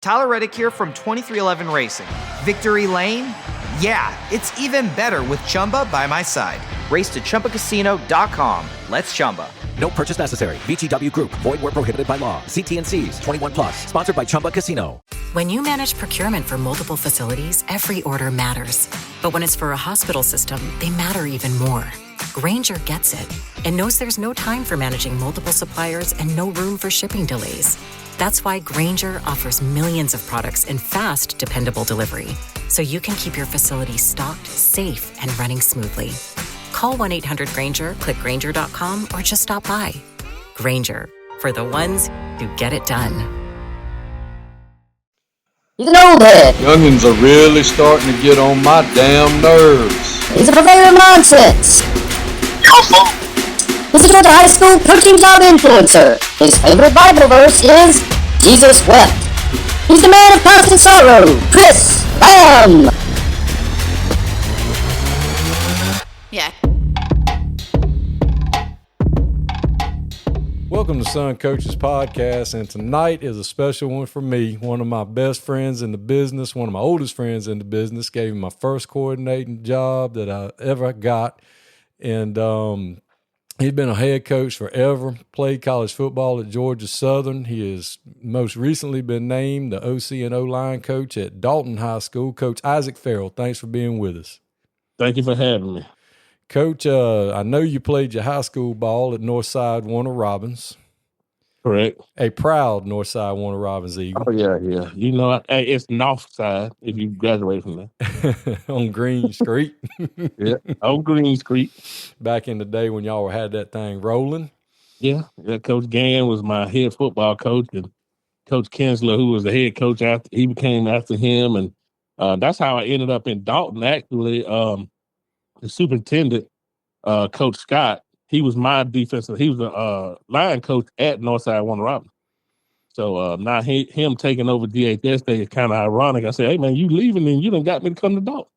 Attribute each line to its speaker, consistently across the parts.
Speaker 1: Tyler Reddick here from 2311 Racing. Victory Lane? Yeah, it's even better with Chumba by my side. Race to ChumbaCasino.com. Let's Chumba.
Speaker 2: No purchase necessary. VGW Group. Void where prohibited by law. See T&Cs. 21 plus. Sponsored by Chumba Casino.
Speaker 3: When you manage procurement for multiple facilities, every order matters. But when it's for a hospital system, they matter even more. Grainger gets it and knows there's no time for managing multiple suppliers and no room for shipping delays. That's why Grainger offers millions of products in fast, dependable delivery, so you can keep your facility stocked, safe, and running smoothly. Call 1-800-GRAINGER, click Grainger.com, or just stop by. Grainger, for the ones who get it done.
Speaker 4: He's an old head.
Speaker 5: Youngins are really starting to get on my damn nerves.
Speaker 4: He's a purveyor of nonsense. He's a Georgia high school coaching job influencer. His favorite Bible verse is, Jesus wept. He's the man of constant sorrow, Chris Lamb.
Speaker 6: Yeah.
Speaker 7: Welcome to Son Coaches Podcast, and tonight is a special one for me. One of my best friends in the business, one of my oldest friends in the business, gave me my first coordinating job that I ever got, and he's been a head coach forever, played college football at Georgia Southern. He has most recently been named the OC and O-line coach at Dalton High School. Coach Isaac Ferrell, thanks for being with us.
Speaker 8: Thank you for having me.
Speaker 7: Coach, I know you played your high school ball at Northside Warner Robins.
Speaker 8: Correct.
Speaker 7: A proud Northside Warner Robins Eagle.
Speaker 8: Oh, yeah. You know, it's Northside if you graduate from there.
Speaker 7: On Green Street.
Speaker 8: Yeah, on Green Street.
Speaker 7: Back in the day when y'all had that thing rolling.
Speaker 8: Yeah. Coach Gann was my head football coach, and Coach Kinsler, who was the head coach, he became after him. And that's how I ended up in Dalton, actually. The superintendent, Coach Scott, he was my defensive. He was a line coach at Northside Warner Robins. So now him taking over DHS Day is kind of ironic. I said, "Hey man, you leaving and you done got me to come to Dalton."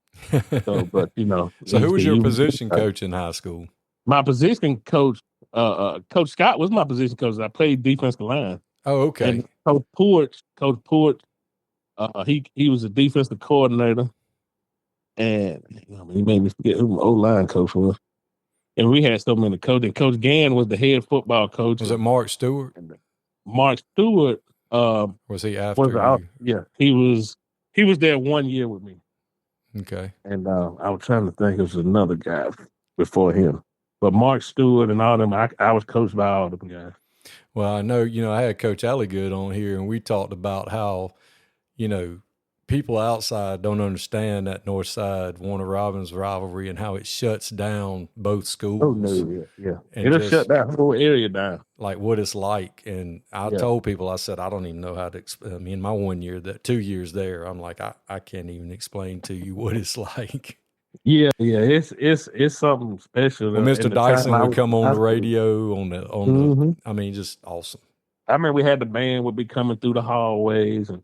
Speaker 8: So, but you know.
Speaker 7: So who was your position coach in high school?
Speaker 8: My position coach, Coach Scott was my position coach. I played defensive line.
Speaker 7: Oh, okay.
Speaker 8: And Coach Port, he was a defensive coordinator. And he made me forget who my O-line coach was. And we had so many coaches. Coach Gann was the head football coach.
Speaker 7: Was it Mark Stewart?
Speaker 8: Mark Stewart.
Speaker 7: Was he after you?
Speaker 8: Yeah, he was there 1 year with me.
Speaker 7: Okay.
Speaker 8: And I was trying to think, it was another guy before him. But Mark Stewart and all them, I was coached by all them guys.
Speaker 7: Well, I know, I had Coach Alligood on here, and we talked about how, people outside don't understand that Northside Warner Robins rivalry and how it shuts down both schools.
Speaker 8: Oh no, yeah.
Speaker 7: And
Speaker 8: it'll shut that whole area down.
Speaker 7: Like what it's like. And I told people, I said, I don't even know how to explain. I mean, in my 1 year, 2 years there, I'm like, I can't even explain to you what it's like.
Speaker 8: Yeah, it's something special.
Speaker 7: Well, Mr. Dyson would come on the radio on the I mean, just awesome.
Speaker 8: I mean, we had the band would be coming through the hallways, and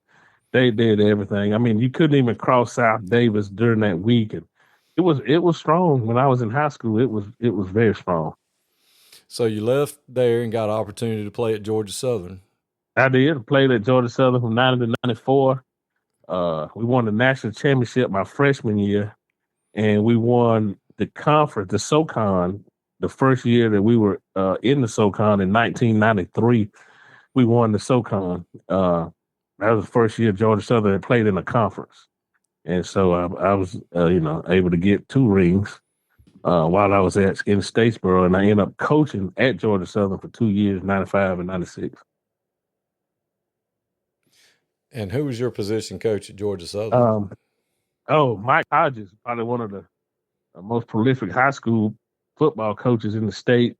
Speaker 8: they did everything. I mean, you couldn't even cross South Davis during that week, and it was strong. When I was in high school, it was very strong.
Speaker 7: So you left there and got an opportunity to play at Georgia Southern.
Speaker 8: I did. Played at Georgia Southern from 90 to 94. We won the national championship my freshman year, and we won the conference, the SoCon, the first year that we were in the SoCon in 1993. We won the SoCon. That was the first year Georgia Southern had played in a conference. And so I was, able to get 2 rings while I was in Statesboro, and I ended up coaching at Georgia Southern for 2 years, 95 and 96.
Speaker 7: And who was your position coach at Georgia Southern?
Speaker 8: Mike Hodges, probably one of the most prolific high school football coaches in the state.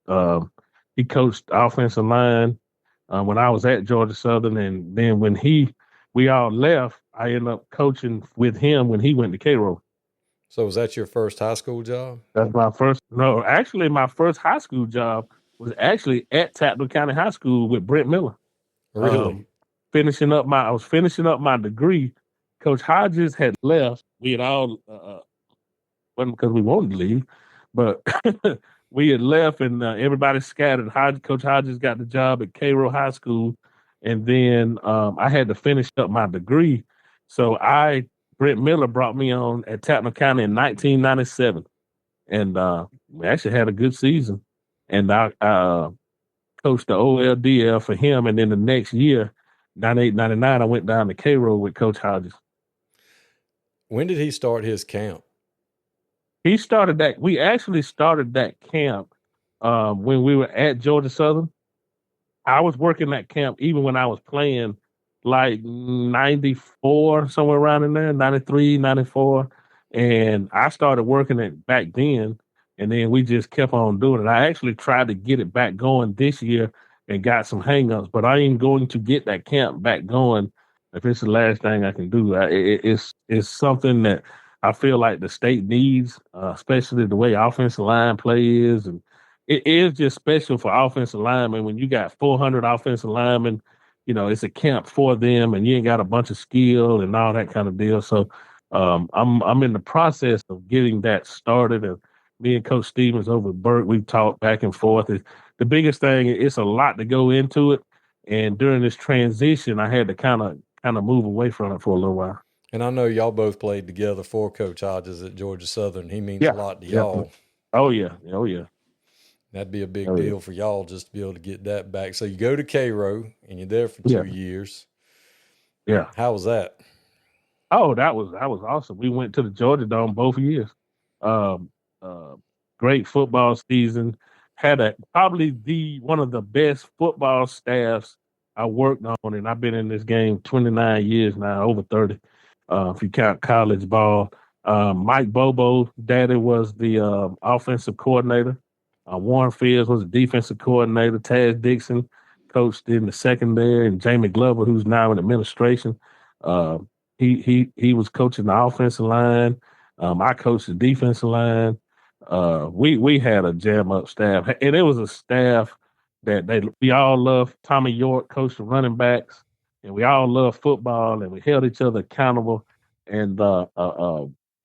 Speaker 8: He coached offensive line when I was at Georgia Southern, and then when we all left, I ended up coaching with him when he went to Cairo.
Speaker 7: So was that your first high school job?
Speaker 8: That's my first. No, actually, my first high school job was actually at Tappan County High School with Brent Miller.
Speaker 7: Really?
Speaker 8: I was finishing up my degree. Coach Hodges had left. We had all, wasn't because we wanted to leave, but we had left, and everybody scattered. Coach Hodges got the job at Cairo High School, and then I had to finish up my degree. So Brent Miller brought me on at Tappan County in 1997, and we actually had a good season. And I coached the OLDL for him, and then the next year, 98, 99, I went down to Cairo with Coach Hodges.
Speaker 7: When did he start his camp?
Speaker 8: We actually started that camp when we were at Georgia Southern. I was working that camp even when I was playing, like 94, somewhere around in there, 93, 94. And I started working it back then, and then we just kept on doing it. I actually tried to get it back going this year and got some hangups, but I ain't going to get that camp back going if it's the last thing I can do. It's something that I feel like the state needs, especially the way offensive line play is. And it is just special for offensive linemen when you got 400 offensive linemen. You know, it's a camp for them, and you ain't got a bunch of skill and all that kind of deal. So I'm in the process of getting that started. And me and Coach Stevens over at Burke, we've talked back and forth. The biggest thing, it's a lot to go into it. And during this transition, I had to kind of move away from it for a little while.
Speaker 7: And I know y'all both played together for Coach Hodges at Georgia Southern. He means a lot to y'all.
Speaker 8: Oh, yeah. Oh, yeah.
Speaker 7: That'd be a big deal for y'all just to be able to get that back. So you go to Cairo, and you're there for 2 years.
Speaker 8: Yeah.
Speaker 7: How was that?
Speaker 8: Oh, that was awesome. We went to the Georgia Dome both years. Great football season. Had probably one of the best football staffs I worked on, and I've been in this game 29 years now, over 30, if you count college ball. Mike Bobo, daddy, was the offensive coordinator. Warren Fields was the defensive coordinator. Taz Dixon coached in the secondary, and Jamie Glover, who's now in administration, he was coaching the offensive line. I coached the defensive line. We had a jam up staff, and it was a staff that we all loved. Tommy York coached the running backs, and we all loved football, and we held each other accountable. And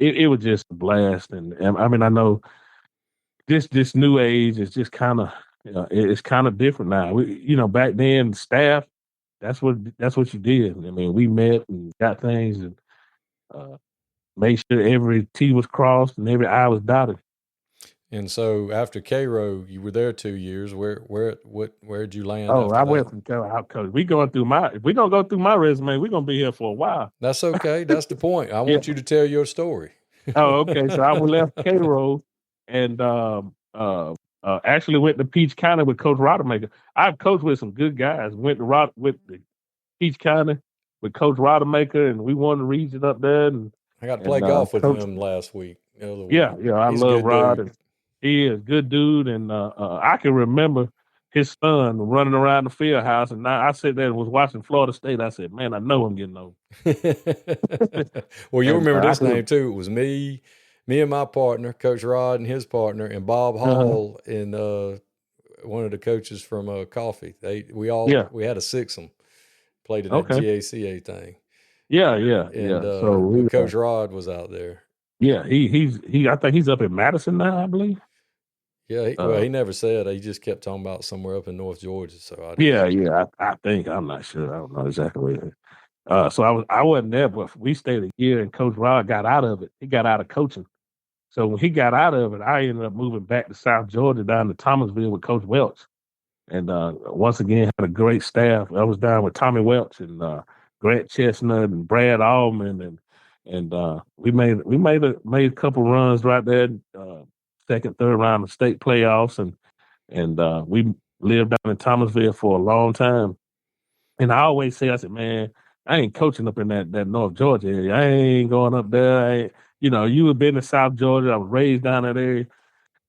Speaker 8: it was just a blast. And I mean, I know this new age is just kind of it's kind of different now. Back then, staff, that's what you did. I mean, we met and got things and made sure every T was crossed and every I was dotted.
Speaker 7: And so after Cairo, you were there 2 years. Where'd you land?
Speaker 8: Oh, I went from Cairo. If we're gonna go through my resume, we're gonna be here for a while.
Speaker 7: That's okay. That's the point. I want you to tell your story.
Speaker 8: Oh, okay. So I left Cairo and actually went to Peach County with Coach Rodemaker. I've coached with some good guys. Went to with the Peach County with Coach Rodemaker, and we won the region up there. And
Speaker 7: I got to play golf with him last week.
Speaker 8: Yeah, I love Rod. And he is a good dude, and I can remember his son running around the field house, and I sat there and was watching Florida State. I said, man, I know I'm getting old.
Speaker 7: Well, you remember this name too. It was me and my partner, Coach Rod and his partner, and Bob Hall and one of the coaches from Coffee. We had a sixum, played in that GACA thing.
Speaker 8: Yeah.
Speaker 7: And so Coach Rod was out there.
Speaker 8: Yeah, I think he's up in Madison now, I believe.
Speaker 7: Yeah, he never said. He just kept talking about somewhere up in North Georgia. So
Speaker 8: I think, I'm not sure. I don't know exactly where it is. So I wasn't there, but we stayed a year, and Coach Rod got out of it. He got out of coaching. So when he got out of it, I ended up moving back to South Georgia, down to Thomasville with Coach Welch. And once again, had a great staff. I was down with Tommy Welch and Grant Chestnut and Brad Allman, and we made a couple runs right there, second, third round of state playoffs, and we lived down in Thomasville for a long time. And I always say, I said, man, I ain't coaching up in that North Georgia area. I ain't going up there. You have been in South Georgia. I was raised down that area.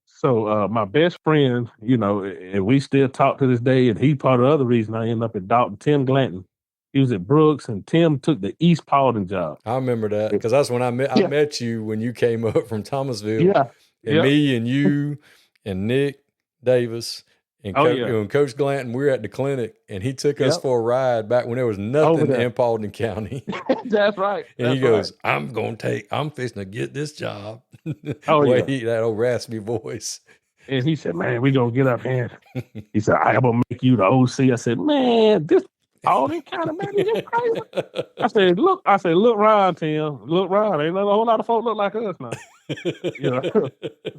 Speaker 8: So my best friend, and we still talk to this day, and he's part of the other reason I ended up in Dalton, Tim Glanton. He was at Brooks, and Tim took the East Paulding job.
Speaker 7: I remember that because that's when I met you when you came up from Thomasville.
Speaker 8: Yeah.
Speaker 7: And me and you and Nick Davis and Coach Glanton, we were at the clinic, and he took us for a ride back when there was nothing in Paulding County.
Speaker 8: That's right.
Speaker 7: And he goes, I'm fixing to get this job. That old raspy voice.
Speaker 8: And he said, man, we're going to get up here. He said, I'm going to make you the OC. I said, man, this Paulding County, man, you crazy. I said, look around, Tim. Look around. Ain't a whole lot of folk look like us now. You know?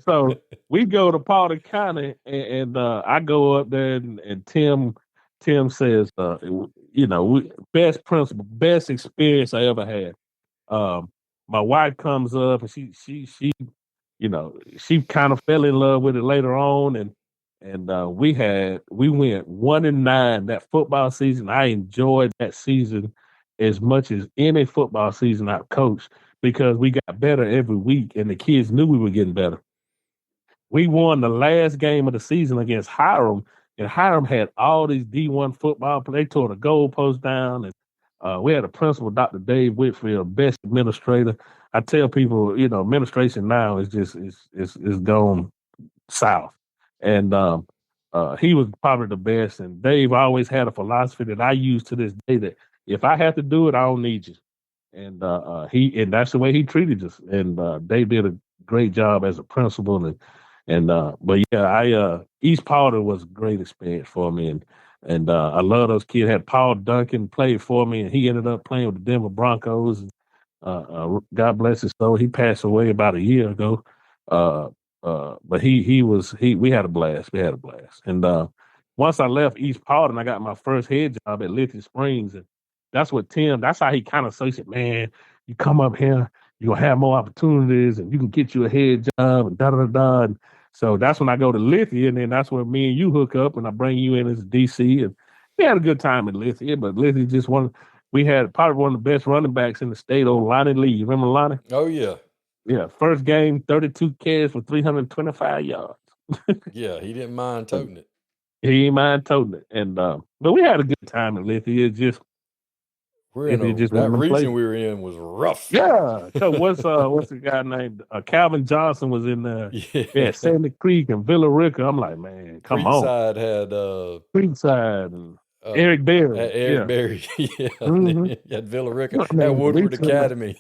Speaker 8: So we go to Paulding County, and I go up there, and Tim says, best principal, best experience I ever had. My wife comes up, and she kind of fell in love with it later on, and we went 1-9 that football season. I enjoyed that season as much as any football season I've coached because we got better every week, and the kids knew we were getting better. We won the last game of the season against Hiram, and Hiram had all these D1 football players. They tore the goalpost down, and we had a principal, Dr. Dave Whitfield, best administrator. I tell people, administration now is just is gone south, and he was probably the best. And Dave always had a philosophy that I use to this day that if I have to do it, I don't need you. And that's the way he treated us. And Dave did a great job as a principal. But yeah, East Powder was a great experience for me, and I love those kids. Had Paul Duncan played for me, and he ended up playing with the Denver Broncos. And, God bless his soul. He passed away about a year ago. But we had a blast. We had a blast. And once I left East Powder, I got my first head job at Lithia Springs, and that's how he kind of said, man, you come up here, you'll have more opportunities, and you can get you a head job, and da-da-da-da. And so that's when I go to Lithia, and then that's where me and you hook up, and I bring you in as DC. And we had a good time at Lithia, but Lithia just we had probably one of the best running backs in the state, old Lonnie Lee. You remember Lonnie?
Speaker 7: Oh, yeah.
Speaker 8: Yeah, first game, 32 carries for 325 yards.
Speaker 7: Yeah, he didn't mind toting it.
Speaker 8: He didn't mind toting it. And but we had a good time at Lithia. That
Speaker 7: region we were in was rough.
Speaker 8: Yeah. So what's the guy named Calvin Johnson was in there. Yeah, Sandy Creek and Villa Rica. I'm like, man, come on.
Speaker 7: Creekside had
Speaker 8: Creekside and Eric Berry.
Speaker 7: Berry. Yeah.
Speaker 8: Mm-hmm.
Speaker 7: Had Villa Rica. Had Woodward Academy.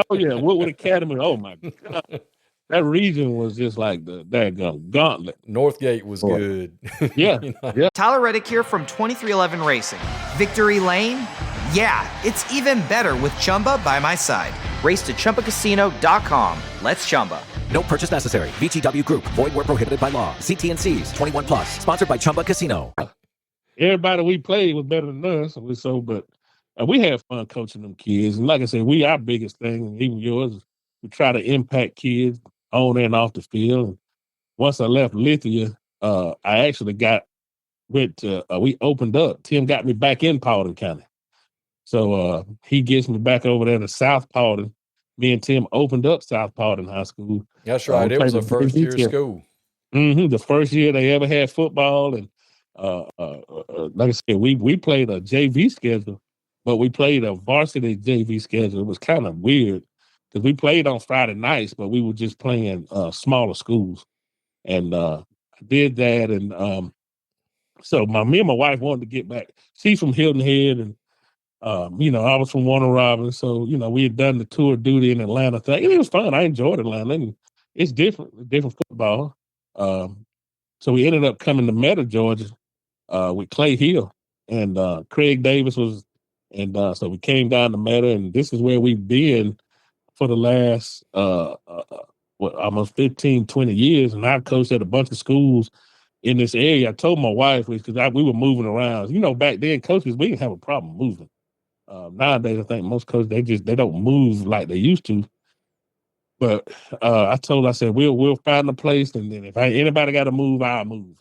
Speaker 8: Oh yeah, Woodward Academy. Oh my God. That region was just like the daggone gauntlet.
Speaker 7: Northgate was good.
Speaker 8: Yeah. Yeah.
Speaker 1: Tyler Reddick here from 2311 Racing. Victory Lane? Yeah, it's even better with Chumba by my side. Race to ChumbaCasino.com. Let's Chumba.
Speaker 2: No purchase necessary. VGW Group. Void where prohibited by law. See T&Cs. 21 plus. Sponsored by Chumba Casino.
Speaker 8: Everybody we played was better than us. But we had fun coaching them kids. And like I said, our biggest thing, and even yours, is we try to impact kids on and off the field. And once I left Lithia, I actually we opened up. Tim got me back in Paulding County. So he gets me back over there to South Paulding. Me and Tim opened up South Paulding High School.
Speaker 7: That's right. It was the first year of school.
Speaker 8: Mm-hmm. The first year they ever had football. And like I said, we played a JV schedule, but we played a varsity JV schedule. It was kind of weird because we played on Friday nights, but we were just playing smaller schools. And I did that. And so me and my wife wanted to get back. She's from Hilton Head, and I was from Warner Robins, so we had done the tour of duty in Atlanta thing, and it was fun. I enjoyed Atlanta, and it's different football. So we ended up coming to Meta, Georgia, with Clay Hill, and Craig Davis was, and so we came down to Meta, and this is where we've been for the last almost 15, 20 years, and I've coached at a bunch of schools in this area. I told my wife, because we were moving around. Back then, coaches, we didn't have a problem moving. Nowadays, I think most coaches, they don't move like they used to. But I said, we'll find a place, and then if anybody got to move, I'll move.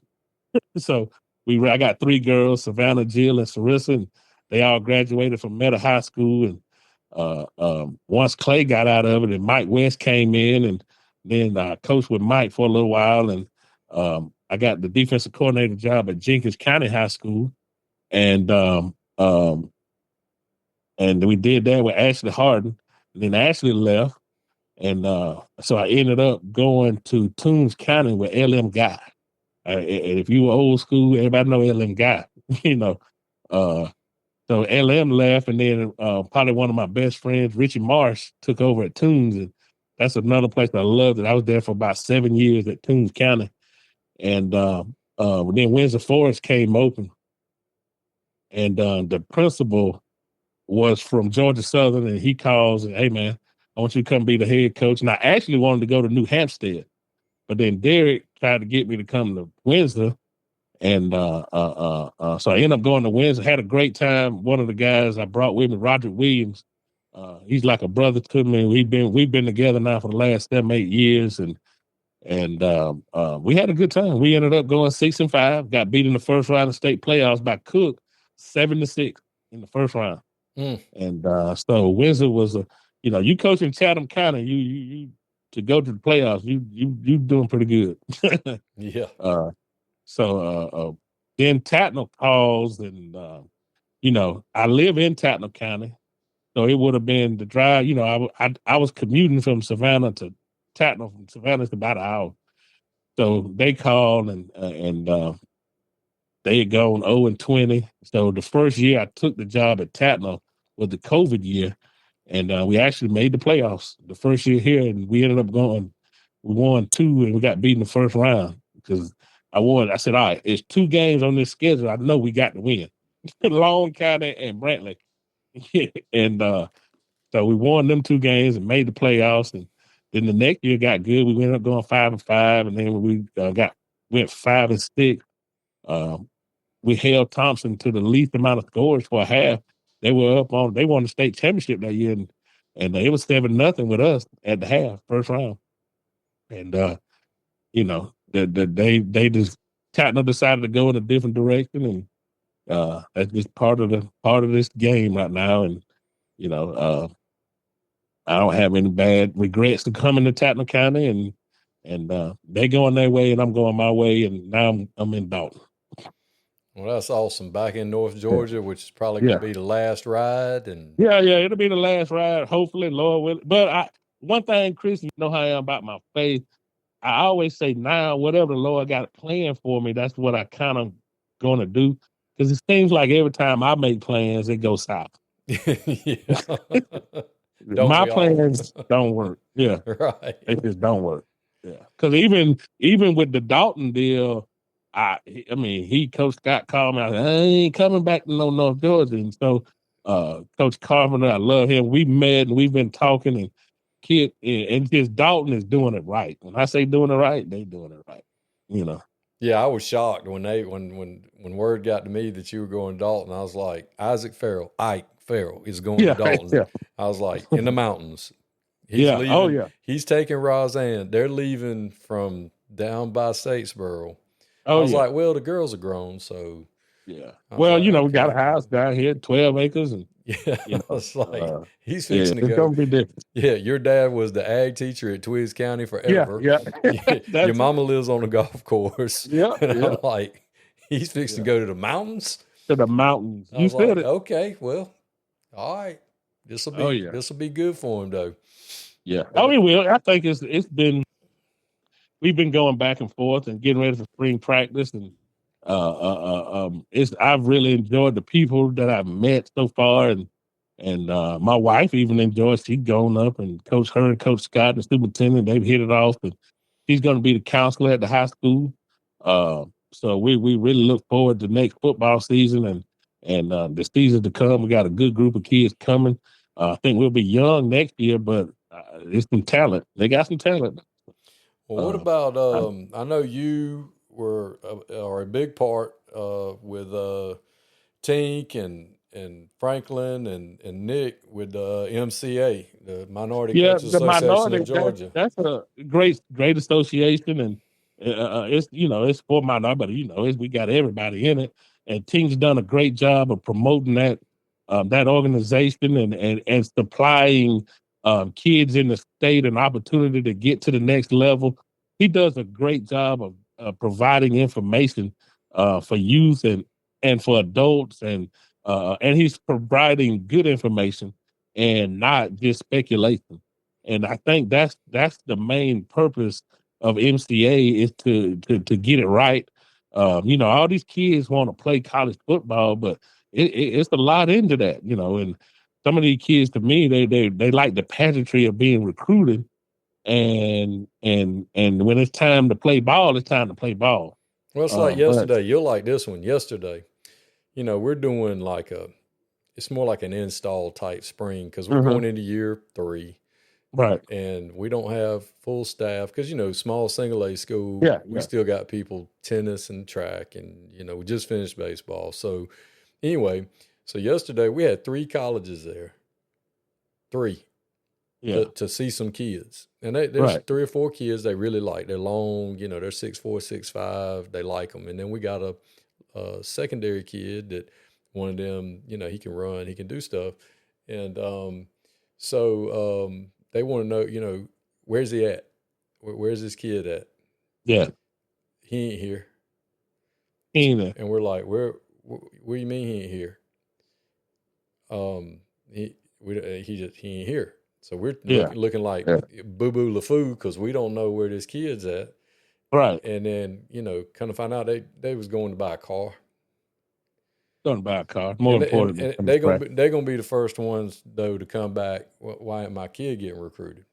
Speaker 8: So I got 3 girls, Savannah, Jill, and Sarissa, and they all graduated from Meta High School. And once Clay got out of it, and Mike West came in, and then I coached with Mike for a little while, and I got the defensive coordinator job at Jenkins County High School, and we did that with Ashley Harden. And then Ashley left, and so I ended up going to Toombs County with LM Guy. And if you were old school, everybody know LM Guy. So LM left, and then probably one of my best friends, Richie Marsh, took over at Toombs, and that's another place I loved it. I was there for about 7 years at Toombs County. And then Windsor Forest came open. and the principal was from Georgia Southern, and he calls and, hey man, I want you to come be the head coach. And I actually wanted to go to New Hampstead, but then Derek tried to get me to come to Windsor, and so I ended up going to Windsor. Had a great time. One of the guys I brought with me, Roger Williams, he's like a brother to me. We've been together now for the last 7-8 years, and we had a good time. We ended up going 6-5. Got beat in the first round of state playoffs by Cook, 7-6 in the first round. And so Windsor was you coach in Chatham County, you to go to the playoffs, you doing pretty good.
Speaker 7: Yeah.
Speaker 8: So then Tatnall calls, and I live in Tatnall County, so it would have been the drive. I was commuting from Savannah to Tatnall. From Savannah is about an hour. So they called, and they had gone 0-20. So the first year I took the job at Tatnall was the COVID year, and we actually made the playoffs the first year here, and we ended up going. We won 2, and we got beat in the first round because I won. I said, all right, it's 2 games on this schedule. I know we got to win. Long County and Brantley. And so we won them 2 games and made the playoffs. And then the next year got good. We ended up going 5-5, and then we went 5-6. We held Thompson to the least amount of scores for a half. They won the state championship that year, and it was 7-0 with us at the half, first round. And they just Tatnall decided to go in a different direction, and that's just part of this game right now. And I don't have any bad regrets to coming to Tatnall County, and they going their way, and I'm going my way, and now I'm in Dalton.
Speaker 7: Well, that's awesome. Back in North Georgia, which is probably going to be the last ride. And
Speaker 8: yeah, it'll be the last ride, hopefully, Lord willing. But one thing, Chris, you know how I am about my faith. I always say now, whatever the Lord got planned for me, that's what I kind of going to do. Because it seems like every time I make plans, it goes south. My plans don't work. Yeah,
Speaker 7: right.
Speaker 8: They just don't work. Yeah, because even with the Dalton deal, Coach Scott called me. I said, I ain't coming back to North Georgia. And so, Coach Carpenter, I love him. We met and we've been talking, and just Dalton is doing it right. When I say doing it right, they doing it right.
Speaker 7: Yeah, I was shocked when word got to me that you were going to Dalton. I was like, Ike Ferrell is going to Dalton. Yeah. I was like, in the mountains. He's leaving. Oh, yeah. He's taking Roseanne. They're leaving from down by Statesboro. I was like, well, the girls are grown, so.
Speaker 8: Yeah. Well, we got a house down here, 12 acres. And,
Speaker 7: it's like, he's fixing to go.
Speaker 8: It's going to be different.
Speaker 7: Yeah, your dad was the ag teacher at Twiggs County forever.
Speaker 8: Yeah.
Speaker 7: Your mama lives on the golf course.
Speaker 8: Yeah.
Speaker 7: And I'm like, he's fixing to go to the mountains?
Speaker 8: To the mountains. You said it.
Speaker 7: Okay, well, all right. This will be good for him, though.
Speaker 8: Yeah. I think we've been going back and forth and getting ready for spring practice, and I've really enjoyed the people that I've met so far, and my wife even enjoys. She's gone up and Coach Scott, the superintendent, they've hit it off, and she's going to be the counselor at the high school. So we really look forward to next football season and the season to come. We got a good group of kids coming. I think we'll be young next year, but it's some talent. They got some talent.
Speaker 7: Well, what about? I know you are a big part with Tink and Franklin and Nick with MCA, the Minority Coaches Association of Georgia.
Speaker 8: That's a great association, and it's for minority, but we got everybody in it, and Tink's done a great job of promoting that organization and supplying kids in the state an opportunity to get to the next level. He does a great job of providing information for youth and for adults, and he's providing good information and not just speculation. And I think that's the main purpose of MCA is to get it right. All these kids want to play college football, but it's a lot into that, and some of these kids, to me, they like the pageantry of being recruited, and when it's time to play ball, it's time to play ball.
Speaker 7: Well, it's like yesterday. You'll like this one. Yesterday, we're doing it's more like an install type spring because we're
Speaker 8: Mhm.
Speaker 7: going into year 3.
Speaker 8: Right.
Speaker 7: And we don't have full staff because, small single A school,
Speaker 8: Yeah,
Speaker 7: we
Speaker 8: yeah.
Speaker 7: still got people tennis and track and, we just finished baseball. So anyway, so yesterday we had 3 colleges there, 3
Speaker 8: Yeah.
Speaker 7: to see some kids. And there's
Speaker 8: Right.
Speaker 7: 3 or 4 kids they really like. They're long, they're 6'4", 6'5". They like them. And then we got a secondary kid that one of them, he can run, he can do stuff. And so they want to know, where's he at? Where's this kid at?
Speaker 8: Yeah.
Speaker 7: He ain't here.
Speaker 8: He ain't there.
Speaker 7: And we're like, what do you mean he ain't here? He ain't here. So we're looking like Boo Boo LaFoo because we don't know where this kid's at.
Speaker 8: Right.
Speaker 7: And then, kind of find out they was going to buy a car.
Speaker 8: Going to buy a car. More important.
Speaker 7: And they're gonna be the first ones though to come back. Why ain't my kid getting recruited?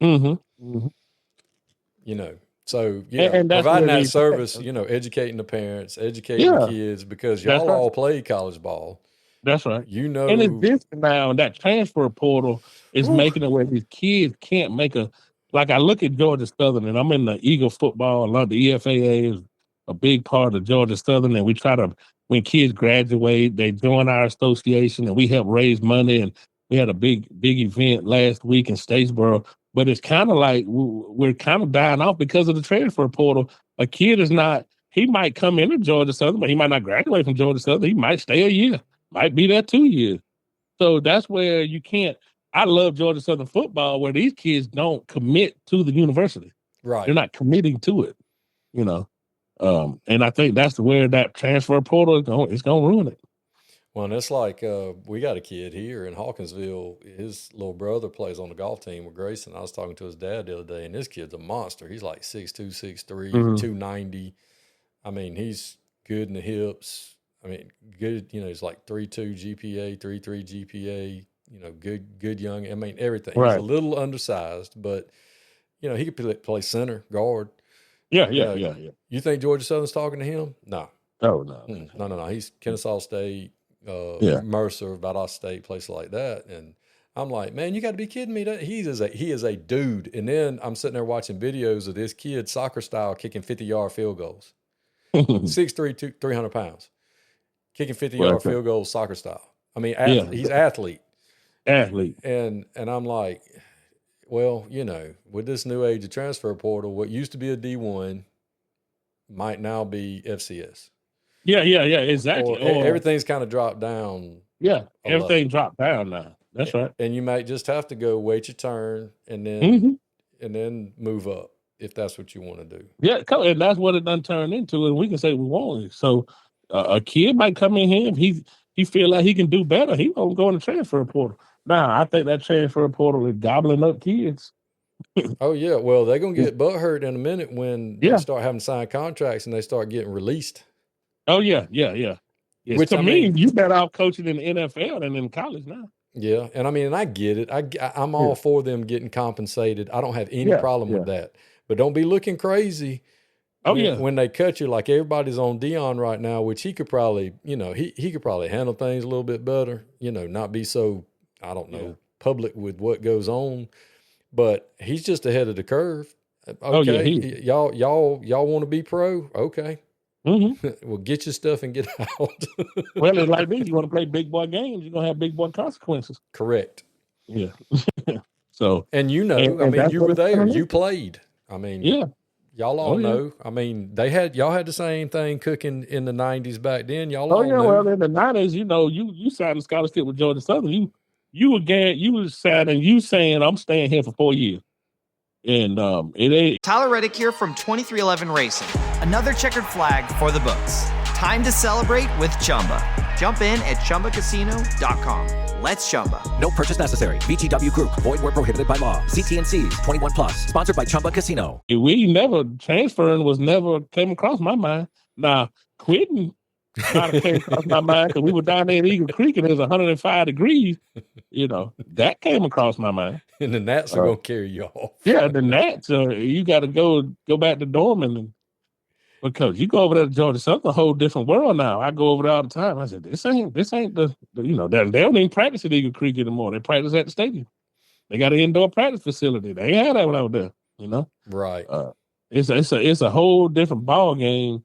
Speaker 8: Mm-hmm. Mm-hmm.
Speaker 7: So
Speaker 8: and that's
Speaker 7: providing
Speaker 8: where
Speaker 7: that service, educating the parents, educating the kids because y'all all play college ball.
Speaker 8: That's right.
Speaker 7: And
Speaker 8: it's different now. That transfer portal is making it where these kids can't make like I look at Georgia Southern and I'm in the Eagle football. I love the EFAA is a big part of Georgia Southern, and we try to, when kids graduate, they join our association and we help raise money. And we had a big event last week in Statesboro. But it's kind of like we're kind of dying off because of the transfer portal. A kid he might come into Georgia Southern, but he might not graduate from Georgia Southern. He might stay a year, might be there 2 years. So that's where you can't. I love Georgia Southern football where these kids don't commit to the university.
Speaker 7: Right.
Speaker 8: They're not committing to it, and I think that's where that transfer portal is going to ruin it.
Speaker 7: Well, and it's like we got a kid here in Hawkinsville. His little brother plays on the golf team with Grayson. I was talking to his dad the other day, and this kid's a monster. He's like 6'2", 6'3", 290. I mean, he's good in the hips. I mean, good, he's like 3.2 GPA, 3.3 GPA, good young. I mean, everything. Right. He's a little undersized, but, he could play center, guard.
Speaker 8: Yeah.
Speaker 7: You think Georgia Southern's talking to him? No.
Speaker 8: Oh, no.
Speaker 7: No. He's Kennesaw State, Mercer, Valdosta State, places like that. And I'm like, man, you got to be kidding me. He is a dude. And then I'm sitting there watching videos of this kid soccer style kicking 50-yard field goals. 6'3", 300 pounds. Kicking 50-yard field goals soccer style. I mean, he's athlete.
Speaker 8: Athlete.
Speaker 7: And I'm like, well, with this new age of transfer portal, what used to be a D1 might now be FCS.
Speaker 8: Yeah, exactly.
Speaker 7: Or everything's kind of dropped down.
Speaker 8: Yeah, everything dropped down now. That's right.
Speaker 7: And you might just have to go wait your turn and then move up if that's what you want to do.
Speaker 8: Yeah, and that's what it done turned into, and we can say we want it. So a kid might come in here if he feel like he can do better, he won't go in the transfer portal. Now, I think that transfer portal is gobbling up kids.
Speaker 7: Oh, yeah. Well, they're going to get butthurt in a minute when they start having signed contracts and they start getting released.
Speaker 8: Oh, yeah. Yes, which to me, you better off coaching in the NFL than in college now.
Speaker 7: Yeah, and I mean, and I get it. I'm all for them getting compensated. I don't have any problem with that. But don't be looking crazy when they cut you like everybody's on Dion right now, which he could probably, he could probably handle things a little bit better, not be so, I don't know, public with what goes on. But he's just ahead of the curve. Okay, y'all want to be pro? Okay.
Speaker 8: Mm-hmm.
Speaker 7: Well, get your stuff and get out.
Speaker 8: Well, it's like this. You want to play big boy games, you're going to have big boy consequences.
Speaker 7: Correct.
Speaker 8: Yeah. So,
Speaker 7: and you were there. You played. I mean, y'all all know. I mean, y'all had the same thing cooking in the 90s back then. Y'all all know.
Speaker 8: Well, in the 90s, you signed a scholarship with Georgia Southern. You saying I'm staying here for 4 years. And it ain't.
Speaker 1: Tyler Reddick here from 2311 Racing. Another checkered flag for the books. Time to celebrate with Chumba. Jump in at ChumbaCasino.com. Let's Chumba.
Speaker 2: No purchase necessary. VGW Group. Void where prohibited by law. CT&Cs. 21 plus. Sponsored by Chumba Casino.
Speaker 8: Transferring never came across my mind. Now, quitting might have came across my mind because we were down there at Eagle Creek and it was 105 degrees. That came across my mind.
Speaker 7: And the gnats are going to carry you off.
Speaker 8: Yeah, the gnats. You got to go back to dorm and But coach, you go over there to Georgia Southern, a whole different world now. I go over there all the time. I said, this ain't the they don't even practice at Eagle Creek anymore. They practice at the stadium. They got an indoor practice facility. They ain't had that one out there,
Speaker 7: Right.
Speaker 8: It's a whole different ball game.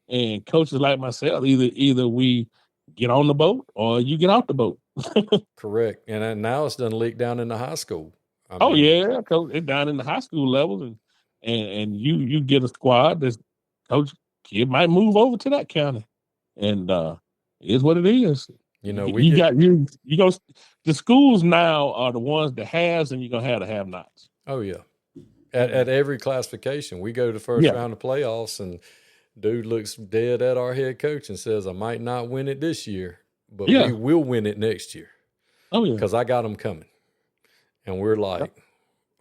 Speaker 8: And coaches like myself, either we get on the boat or you get off the boat.
Speaker 7: Correct. And then now it's done leaked down in the high school.
Speaker 8: Yeah, coach, it's down in the high school levels, and you get a squad that's coach kid might move over to that county, and it's what it is. The schools now are the ones that has, and you're gonna have the have-nots.
Speaker 7: Oh yeah, at every classification, we go to the first round of playoffs, and dude looks dead at our head coach and says, "I might not win it this year, but we will win it next year."
Speaker 8: Oh yeah,
Speaker 7: because I got them coming. And we're like,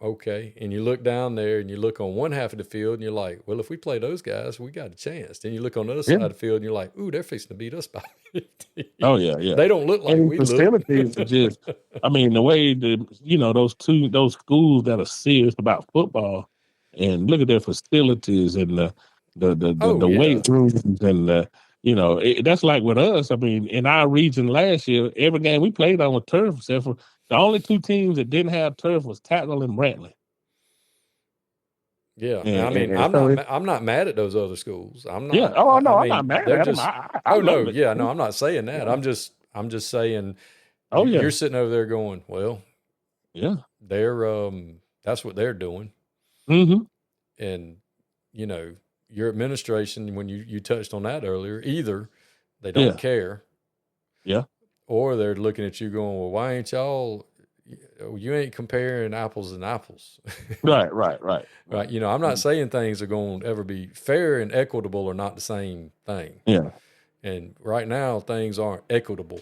Speaker 7: okay. And you look down there and you look on one half of the field and you're like, well, if we play those guys, we got a chance. Then you look on the other side of the field and you're like, ooh, they're fixing to beat us by 50.
Speaker 8: Oh, yeah.
Speaker 7: They don't look like we look.
Speaker 8: Facilities are just, the way those schools that are serious about football, and look at their facilities and the weight rooms and that's like with us. In our region last year, every game we played on a turf, except for the only two teams that didn't have turf was Tattnall and Brantley.
Speaker 7: Yeah, I'm not mad at those other schools. I'm not.
Speaker 8: Yeah. Oh no, I'm not mad at them.
Speaker 7: I'm not saying that. Yeah. I'm just saying. Oh yeah, you're sitting over there going, well,
Speaker 8: yeah,
Speaker 7: they're that's what they're doing.
Speaker 8: Mm-hmm.
Speaker 7: And your administration, when you touched on that earlier, either they don't care, or they're looking at you going, well, why ain't you ain't comparing apples and apples.
Speaker 8: Right.
Speaker 7: Right. I'm not saying things are going to ever be fair and equitable are not the same thing.
Speaker 8: Yeah.
Speaker 7: And right now things aren't equitable.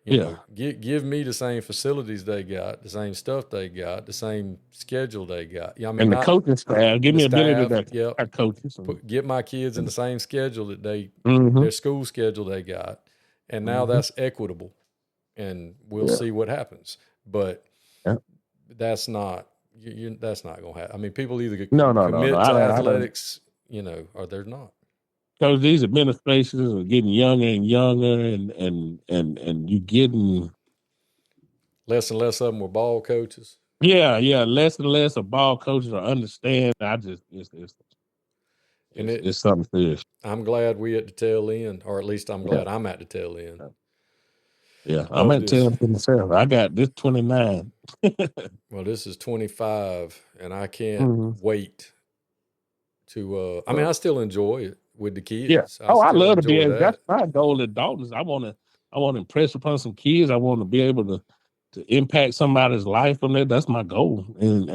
Speaker 7: Give me the same facilities they got, the same stuff they got, the same schedule they got.
Speaker 8: And the coaching staff, give me ability to coaches.
Speaker 7: Get my kids in the same schedule that their school schedule they got. And now that's equitable. And we'll see what happens. But that's not that's not going to happen. People either commit to athletics, or they're not.
Speaker 8: Because these administrations are getting younger and younger, and you getting
Speaker 7: less and less of them were ball coaches.
Speaker 8: Yeah, less and less of ball coaches are understand. It's something serious.
Speaker 7: I'm glad we at the tail end, or at least I'm glad I'm at the tail end.
Speaker 8: Yeah, I'm at the tail end myself. I got this 29.
Speaker 7: Well, this is 25, and I can't wait to. I still enjoy it with the kids.
Speaker 8: Yeah. I love to be able. That's my goal at Dalton. I want to impress upon some kids. I want to be able to impact somebody's life from there. That's my goal. And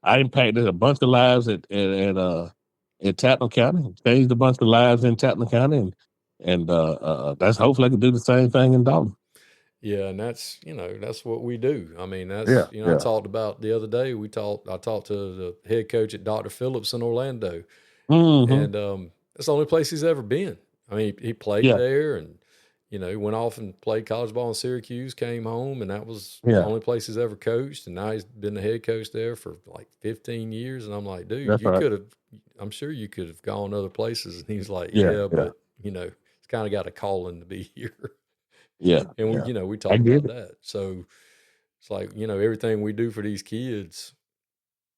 Speaker 8: I impacted a bunch of lives at Tattnall County. Changed a bunch of lives in Tattnall County, and that's hopefully I can do the same thing in Dalton.
Speaker 7: Yeah, and that's what we do. I talked about the other day. I talked to the head coach at Dr. Phillips in Orlando, and that's the only place he's ever been. He played there, and went off and played college ball in Syracuse. Came home, and that was the only place he's ever coached. And now he's been the head coach there for like 15 years. And I'm like, dude, could have. I'm sure you could have gone other places. And he's like, but it's kind of got a calling to be here.
Speaker 8: Yeah.
Speaker 7: And we talked about that. So it's like, everything we do for these kids,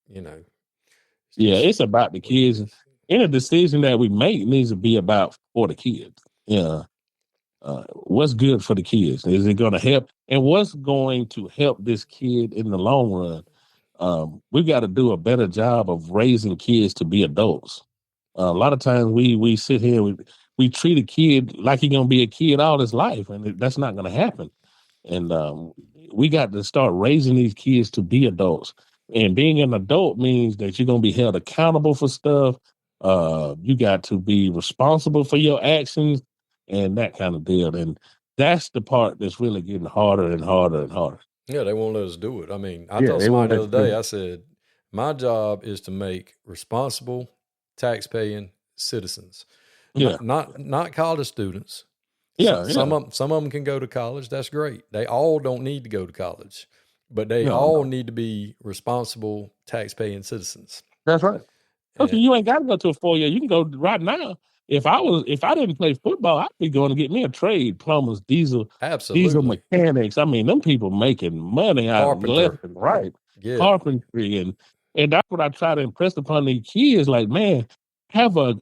Speaker 8: it's about the kids. Any decision that we make needs to be about for the kids. Yeah. What's good for the kids? Is it going to help? And what's going to help this kid in the long run? We've got to do a better job of raising kids to be adults. A lot of times we sit here, we treat a kid like he's going to be a kid all his life, and that's not going to happen. And we got to start raising these kids to be adults. And being an adult means that you're going to be held accountable for stuff. You got to be responsible for your actions and that kind of deal. And that's the part that's really getting harder and harder and harder.
Speaker 7: Yeah, they won't let us do it. I told somebody the other day, I said, my job is to make responsible, tax-paying citizens.
Speaker 8: Yeah.
Speaker 7: Not college students.
Speaker 8: Yeah.
Speaker 7: Some of them can go to college. That's great. They all don't need to go to college, but they all need to be responsible, tax-paying citizens.
Speaker 8: That's right. Okay, you ain't got to go to a 4-year. You can go right now. If I didn't play football, I'd be going to get me a trade, plumbers, diesel mechanics. I mean, them people making money out left and right.
Speaker 7: Yeah.
Speaker 8: Carpentry and that's what I try to impress upon these kids. Like, man, have a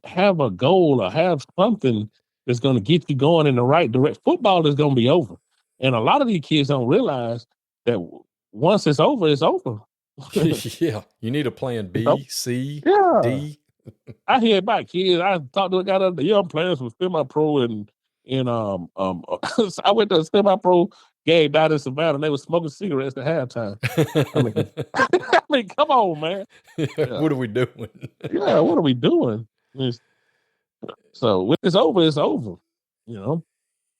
Speaker 8: goal or have something that's going to get you going in the right direction. Football is going to be over, and a lot of these kids don't realize that once it's over, it's over.
Speaker 7: Yeah, you need a plan B, C, D.
Speaker 8: I hear about kids. I talked to a guy the other day. I'm playing some semi-pro and I went to a semi-pro game down in Savannah. And they were smoking cigarettes at halftime. I mean, come on, man.
Speaker 7: Yeah. What are we doing?
Speaker 8: Yeah, what are we doing? So when it's over, it's over. You know,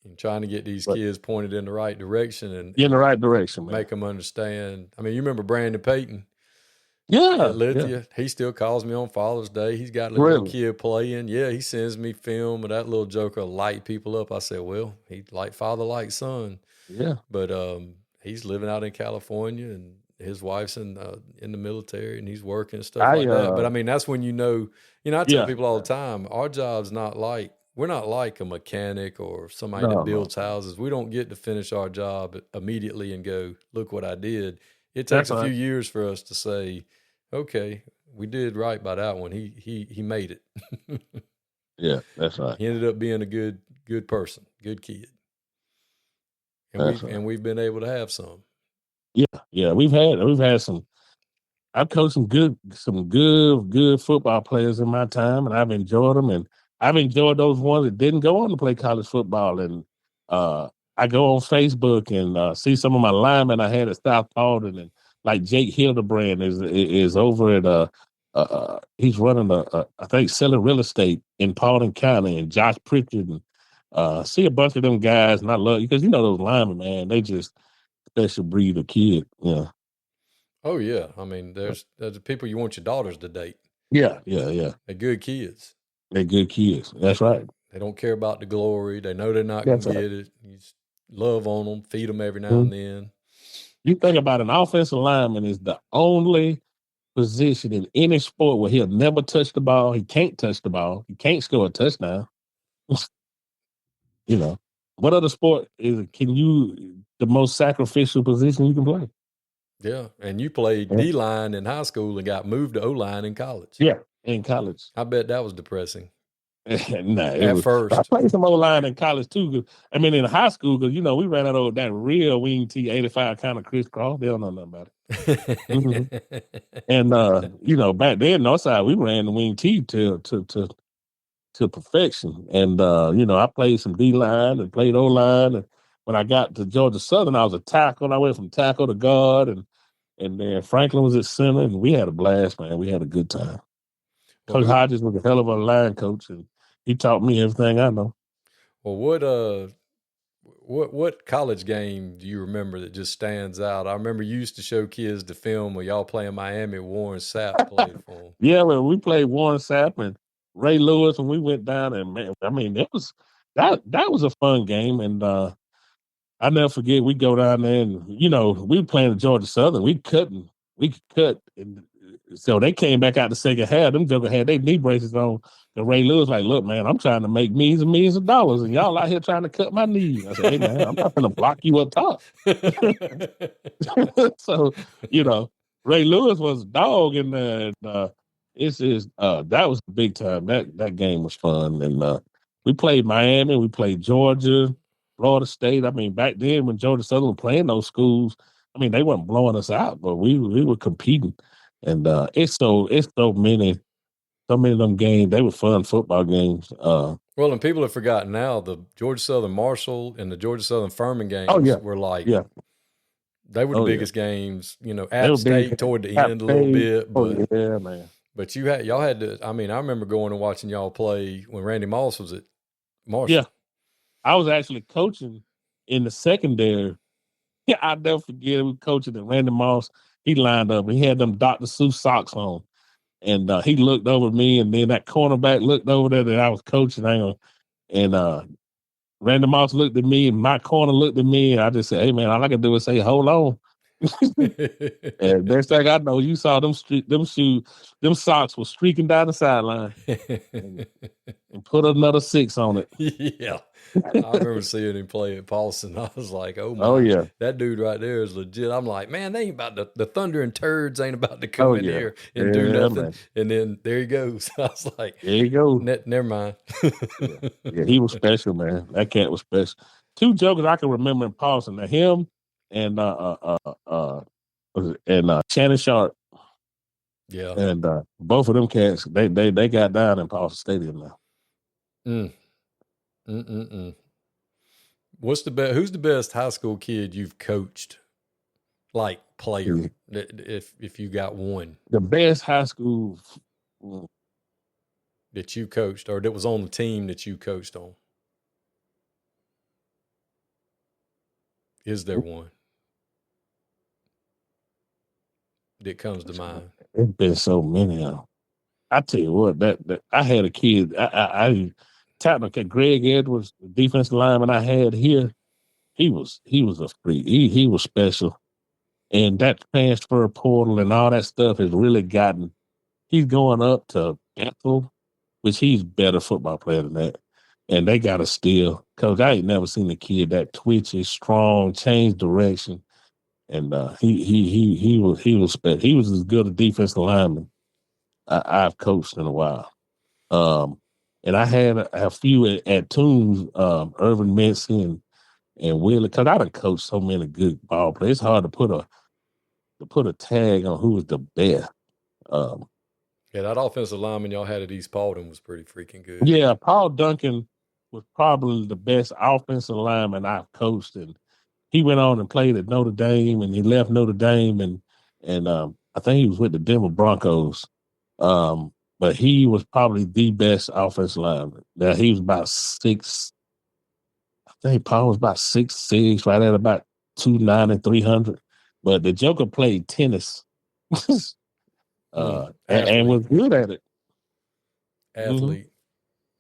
Speaker 7: and trying to get these kids pointed in the right direction and
Speaker 8: in the right direction, man.
Speaker 7: Make them understand. I mean, you remember Brandon Payton?
Speaker 8: Yeah,
Speaker 7: at Lithia. Yeah. He still calls me on Father's Day. He's got a little kid playing. Yeah, he sends me film of that little joker light people up. I said, well, he like father, like son.
Speaker 8: Yeah.
Speaker 7: But he's living out in California, and his wife's in the military, and he's working and stuff like that. But I mean, that's when I tell people all the time, our job's we're not like a mechanic or somebody that builds houses. We don't get to finish our job immediately and go, look what I did. It takes a few years for us to say, okay, we did right by that one. He made it.
Speaker 8: Yeah, that's right.
Speaker 7: He ended up being a good person, good kid. And we've been able to have some.
Speaker 8: Yeah, we've had some. I've coached some good football players in my time, and I've enjoyed them, and I've enjoyed those ones that didn't go on to play college football. And I go on Facebook and see some of my linemen I had at South Paulding, and like Jake Hildebrand is over at he's running I think selling real estate in Paulding County, and Josh Pritchard, and see a bunch of them guys, and I love because those linemen, man, they just special breed of kid. Yeah.
Speaker 7: Oh yeah, I mean, there's the people you want your daughters to date.
Speaker 8: Yeah.
Speaker 7: They're good kids.
Speaker 8: They're good kids. That's right.
Speaker 7: They don't care about the glory. They know they're not going to get it. You just love on them, feed them every now and then.
Speaker 8: You think about an offensive lineman is the only position in any sport where he'll never touch the ball. He can't touch the ball. He can't score a touchdown. What other sport is the most sacrificial position you can play?
Speaker 7: Yeah, and you played D-line in high school and got moved to O-line in college.
Speaker 8: Yeah, in college.
Speaker 7: I bet that was depressing.
Speaker 8: At
Speaker 7: first.
Speaker 8: I played some O-line in college too. In high school, because we ran out of that real wing T 85 kind of crisscross. They don't know nothing about it. And back then, Northside, we ran the wing T to perfection. And I played some D-line and played O-line. And when I got to Georgia Southern, I was a tackle. And I went from tackle to guard, and then Franklin was at center, and we had a blast, man. We had a good time. Coach Hodges was a hell of a line coach, and he taught me everything I know.
Speaker 7: Well, what college game do you remember that just stands out? I remember you used to show kids the film where y'all playing Miami. Warren Sapp played for them.
Speaker 8: Yeah, well, we played Warren Sapp and Ray Lewis, and we went down, and man, it was that was a fun game, and I never forget. We go down there, and we were playing at Georgia Southern. We could cut, and so they came back out the second half. Them jokers had their knee braces on. And Ray Lewis like, look, man, I'm trying to make millions and millions of dollars, and y'all out here trying to cut my knees. I said, hey, man, I'm not going to block you up top. So, Ray Lewis was a dog, and that was big time. That game was fun, and we played Miami, we played Georgia, Florida State. I mean, back then when Georgia Southern was playing those schools, they weren't blowing us out, but we were competing, and it's so many. So many of them games, they were fun football games.
Speaker 7: Well, and people have forgotten now, the Georgia Southern Marshall and the Georgia Southern Furman games were like, they were the biggest games, App State toward the end a little bit. But,
Speaker 8: yeah, man.
Speaker 7: But y'all had to, I remember going and watching y'all play when Randy Moss was at Marshall.
Speaker 8: Yeah. I was actually coaching in the secondary. I'll never forget, we coaching and Randy Moss, he lined up, and he had them Dr. Seuss socks on. And he looked over at me, and then that cornerback looked over there that I was coaching. And Randy Moss looked at me, and my corner looked at me, and I just said, hey, man, all I can do is say, hold on. And next thing I know, you saw them socks were streaking down the sideline and put another 6 on it.
Speaker 7: Yeah. I remember seeing him play at Paulson. I was like, oh my,
Speaker 8: yeah.
Speaker 7: that dude right there is legit. I'm like, man, they ain't about the Thunder and Turds ain't about to come in here and do nothing. Man. And then there he goes. I was like,
Speaker 8: there you go.
Speaker 7: Never mind.
Speaker 8: Yeah, he was special, man. That cat was special. 2 jokers I can remember in Paulson, him and Shannon Sharp.
Speaker 7: Yeah.
Speaker 8: And both of them cats, they got down in Paulson Stadium now.
Speaker 7: Who's the best high school kid you've coached? Like player, if you got one.
Speaker 8: The best high school
Speaker 7: that you coached or that was on the team that you coached on. Is there one that comes to mind?
Speaker 8: There's been so many of them. I tell you what, that I had a kid. I Greg Edwards, the defensive lineman I had here. He was a freak. He was special, and that transfer portal and all that stuff has really gotten. He's going up to Bethel, which he's a better football player than that. And they got to steal. Coach, I ain't never seen a kid that twitchy, strong, change direction. And he was special. He was as good a defensive lineman I've coached in a while. And I had a few at Toombs, Irvin Mency and Willie, because I done coached so many good ball players. It's hard to put a tag on who was the best.
Speaker 7: Yeah, that offensive lineman y'all had at East Paulding was pretty freaking good.
Speaker 8: Yeah, Paul Duncan was probably the best offensive lineman I've coached, and he went on and played at Notre Dame, and he left Notre Dame, and I think he was with the Denver Broncos. But he was probably the best offensive lineman. Now he was about 6. I think Paul was about 6'6", right at about 290, 300. But the Joker played tennis. And was good at it.
Speaker 7: Athlete.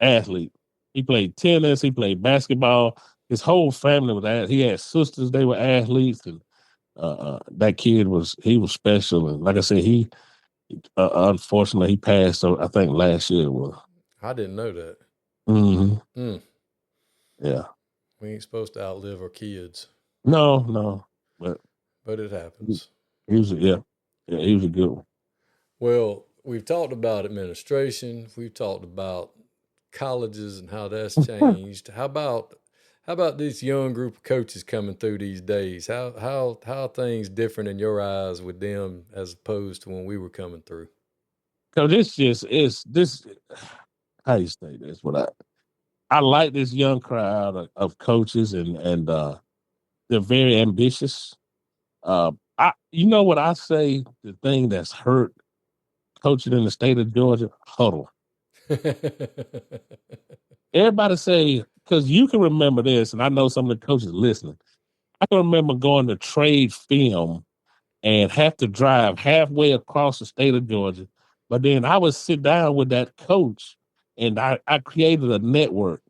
Speaker 8: Athlete. He played tennis. He played basketball. His whole family was athletes. He had sisters. They were athletes. And that kid was special. And like I said, he unfortunately he passed. So I think last year it was.
Speaker 7: I didn't know that.
Speaker 8: Mm-hmm. Yeah.
Speaker 7: We ain't supposed to outlive our kids.
Speaker 8: No. But
Speaker 7: it happens.
Speaker 8: He was he was a good one.
Speaker 7: Well, we've talked about administration. We've talked about colleges and how that's changed. How about this young group of coaches coming through these days? How things different in your eyes with them as opposed to when we were coming through?
Speaker 8: So this. How you say this? What I like this young crowd of coaches and they're very ambitious. You know what I say? The thing that's hurt coaching in the state of Georgia, huddle. Everybody say, because you can remember this, and I know some of the coaches listening. I can remember going to trade film and have to drive halfway across the state of Georgia. But then I would sit down with that coach, and I created a network.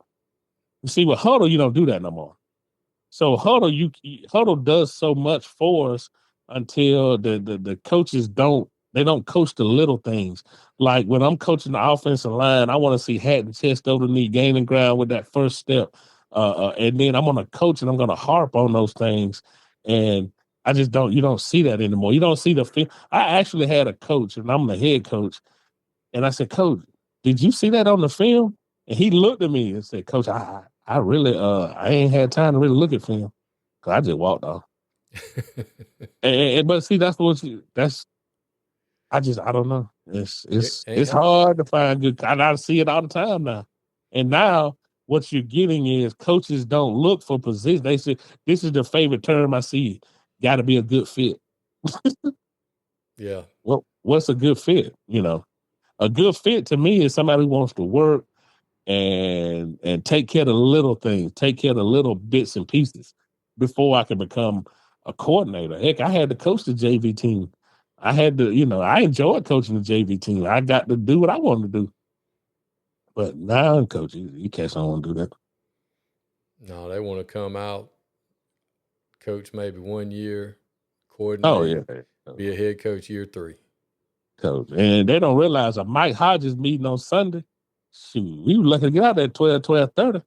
Speaker 8: You see, with huddle, you don't do that no more. So huddle does so much for us until the coaches don't coach the little things. Like when I'm coaching the offensive line, I want to see hat and chest over the knee, gaining ground with that first step. And then I'm going to coach and I'm going to harp on those things. And you don't see that anymore. You don't see the film. I actually had a coach and I'm the head coach. And I said, Coach, did you see that on the film? And he looked at me and said, Coach, I really, I ain't had time to really look at film. Cause I just walked off. But see, I don't know. It's hard to find good. I see it all the time now. And now what you're getting is coaches don't look for position. They say, this is the favorite term I see. Got to be a good fit.
Speaker 7: Yeah.
Speaker 8: Well, what's a good fit? You know, a good fit to me is somebody who wants to work and take care of the little things, take care of the little bits and pieces before I can become a coordinator. Heck, I had to coach the JV team. I had to, I enjoyed coaching the JV team. I got to do what I wanted to do. But now, coach, you cats don't want to do that.
Speaker 7: No, they want to come out, coach maybe 1 year, coordinate,
Speaker 8: yeah.
Speaker 7: be a head coach year 3.
Speaker 8: Coach. And they don't realize a Mike Hodges meeting on Sunday. Shoot, we were lucky to get out there at 12:30.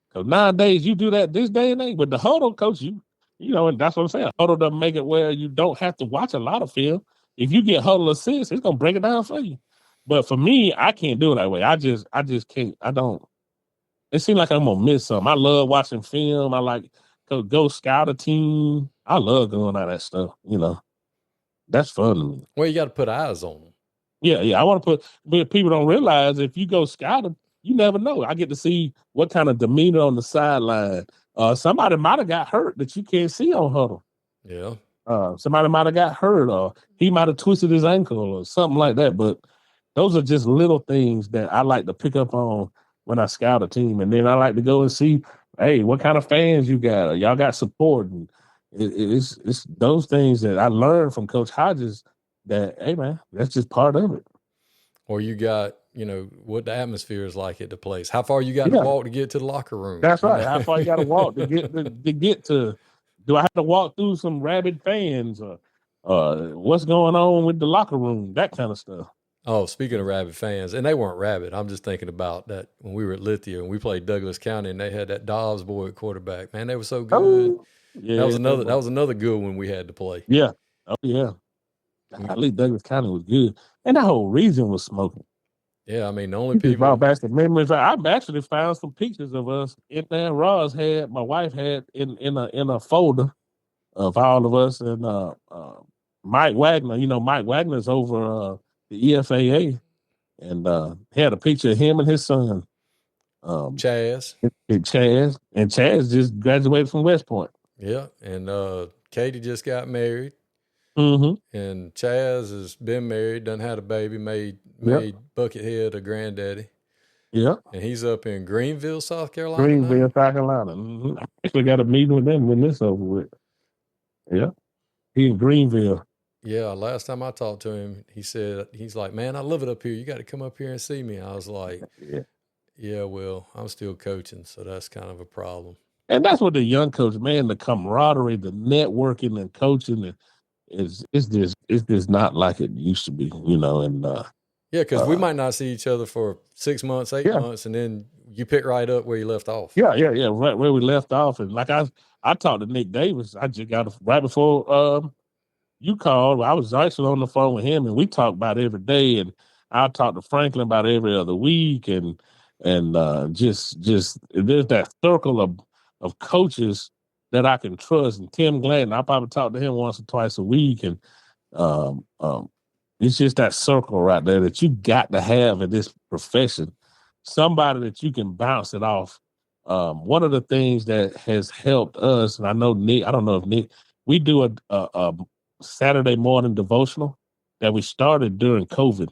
Speaker 8: Because nowadays you do that this day and age. But the huddle, coach, you know, and that's what I'm saying. Huddle doesn't make it where you don't have to watch a lot of film. If you get huddle assists, it's gonna break it down for you. But for me, I can't do it that way. I just can't. I don't. It seems like I'm gonna miss something. I love watching film. I like go scout a team. I love doing all that stuff. You know, that's fun to me.
Speaker 7: Well, you got to put eyes on them.
Speaker 8: Yeah. I want to but people don't realize if you go scout them, you never know. I get to see what kind of demeanor on the sideline. Somebody might have got hurt that you can't see on huddle.
Speaker 7: Yeah.
Speaker 8: Somebody might have got hurt, or he might have twisted his ankle or something like that. But those are just little things that I like to pick up on when I scout a team. And then I like to go and see, hey, what kind of fans you got? Y'all got support. And it's those things that I learned from Coach Hodges that, hey, man, that's just part of it.
Speaker 7: Or you got, you know, what the atmosphere is like at the place. How far you got to walk to get to the locker room.
Speaker 8: That's right. How far you got to walk to get to, do I have to walk through some rabid fans or what's going on with the locker room, that kind of stuff.
Speaker 7: Oh, speaking of rabid fans, and they weren't rabid. I'm just thinking about that when we were at Lithia and we played Douglas County and they had that Dobbs boy at quarterback. Man, they were so good.
Speaker 8: Oh, yeah,
Speaker 7: that was another good one we had to play.
Speaker 8: Yeah. Oh, yeah. At least Douglas County was good. And that whole region was smoking.
Speaker 7: Yeah, I mean, the only people
Speaker 8: brought back the memories. I've actually found some pictures of us in there. My wife had in a folder of all of us, and Mike Wagner. You know, Mike Wagner's over the EFAA, and he had a picture of him and his son,
Speaker 7: Chaz.
Speaker 8: And Chaz just graduated from West Point.
Speaker 7: Yeah, and Katie just got married.
Speaker 8: Mm-hmm.
Speaker 7: And Chaz has been married, done had a baby, made Buckethead a granddaddy.
Speaker 8: Yeah.
Speaker 7: And he's up in Greenville, South Carolina.
Speaker 8: Greenville, South Carolina. Mm-hmm. I actually got a meeting with them when this over with. Yeah. He in Greenville.
Speaker 7: Yeah, last time I talked to him, he's like, man, I love it up here. You got to come up here and see me. I was like, yeah, well, I'm still coaching, so that's kind of a problem.
Speaker 8: And that's what the young coach, man, the camaraderie, the networking and coaching, and it's just not like it used to be, you know. And
Speaker 7: yeah, because we might not see each other for 6 months, 8 months, and then you pick right up where you left off.
Speaker 8: Yeah, right where we left off. And like I talked to Nick Davis. I just got right before you called. I was actually on the phone with him, and we talk about every day. And I talk to Franklin about every other week, and just there's that circle of coaches that I can trust. And Tim Gladden, I probably talk to him once or twice a week, and it's just that circle right there that you got to have in this profession. Somebody that you can bounce it off. One of the things that has helped us, and I know Nick, I don't know if Nick, we do a Saturday morning devotional that we started during COVID,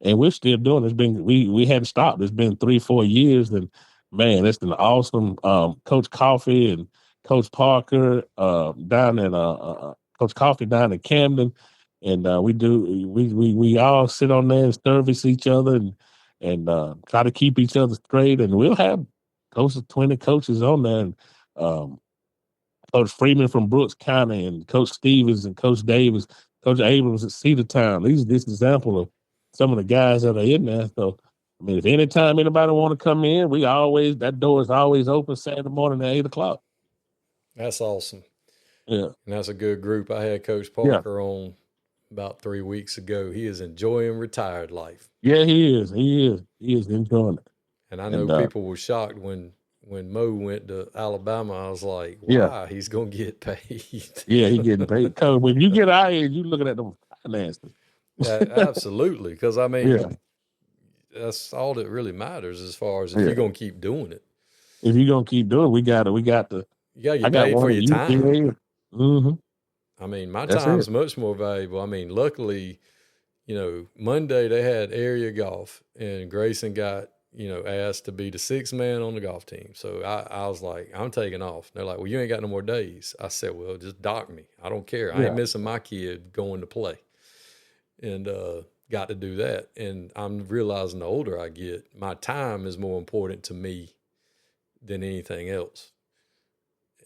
Speaker 8: and we're still doing it. We hadn't stopped. It's been 3-4 years, and man, it's been awesome. Coach Coffee and Coach Parker down in Coach Coffee down in Camden, and we all sit on there and service each other and try to keep each other straight. And we'll have close to 20 coaches on there. And Coach Freeman from Brooks County, and Coach Stevens and Coach Davis, Coach Abrams at Cedartown. These are this example of some of the guys that are in there. So, I mean, if anytime anybody want to come in, that door is always open Saturday morning at 8:00.
Speaker 7: That's awesome.
Speaker 8: Yeah.
Speaker 7: And that's a good group. I had Coach Parker on about 3 weeks ago. He is enjoying retired life.
Speaker 8: Yeah, he is. He is enjoying it.
Speaker 7: And I know people were shocked when Mo went to Alabama. I was like, wow, he's going to get paid.
Speaker 8: Yeah, he's getting paid. Because when you get out here, you're looking at them finances.
Speaker 7: Absolutely. Because, I mean, that's all that really matters as far as if you're going to keep doing it.
Speaker 8: If you're going to keep doing it, we got to.
Speaker 7: You got to get paid for your time.
Speaker 8: Mm-hmm.
Speaker 7: I mean, my time's much more valuable. I mean, luckily, you know, Monday they had area golf, and Grayson got, you know, asked to be the 6th man on the golf team. So I was like, I'm taking off. They're like, well, you ain't got no more days. I said, well, just dock me. I don't care. I ain't missing my kid going to play. And got to do that. And I'm realizing the older I get, my time is more important to me than anything else.